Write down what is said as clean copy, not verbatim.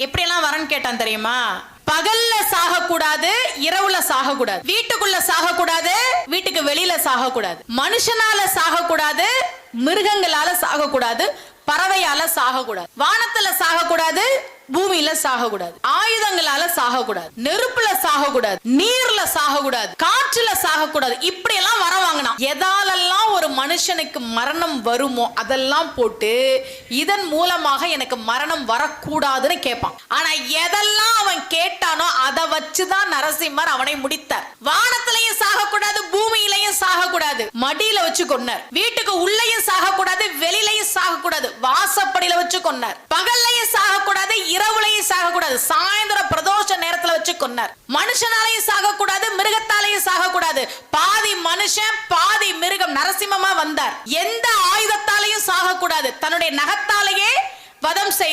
எப்படி எல்லாம் வரன்னு கேட்டான் தெரியுமா? பகல்ல சாகக்கூடாது, இரவுல சாகக்கூடாது, வீட்டுக்குள்ள சாகக்கூடாது, வீட்டுக்கு வெளியில சாகக்கூடாது, மனுஷனால சாகக்கூடாது, மிருகங்களால சாகக்கூடாது, பறவையால சாகக்கூடாது, வானத்துல சாகக்கூடாது, பூமியில சாகக்கூடாது, ஆயுதங்களால சாகக்கூடாது, நெருப்புல சாகக்கூடாது, நீர்ல சாகக்கூடாது, காற்றுல சாகக்கூடாது. இப்படி எல்லாம் வர வாங்கினான். எதாலெல்லாம் ஒரு மனுஷனுக்கு மரணம் வருமோ அதெல்லாம் போட்டு இதன் மூலமாக எனக்கு மரணம் வரக்கூடாதுன்னு கேட்பான். ஆனா எதெல்லாம் அவன் கேட்டானோ அதை வச்சுதான் நரசிம்மர் அவனை முடித்தார். வானத்திலையும் சாகக்கூடாது, பூமியிலையும் சாகக்கூடாது, மடியில வச்சு கொன்னார். வீட்டுக்கு உள்ளேயும் சாகக்கூடாது, வெளியிலையும் சாகக்கூடாது, வாசப்படியில வச்சு கொன்னார். பகல்லையும் சாகக்கூடாது, இரவுலையும் சாகக்கூடாது, சாயந்தர பிரதோஷ நேரத்துல வச்சு கொன்னார். மனுஷனாலையும் சாகக்கூடாது, மிருகத்தாலையும் சாகக்கூடாது, பாதி மனுஷன் பாதி மிருகம் நரசிம்மமா வந்தார். எந்த ஆயுதத்தாலையும் சாகக்கூடாது, தன்னுடைய நகத்தாலேயே வதம் செய்தார்.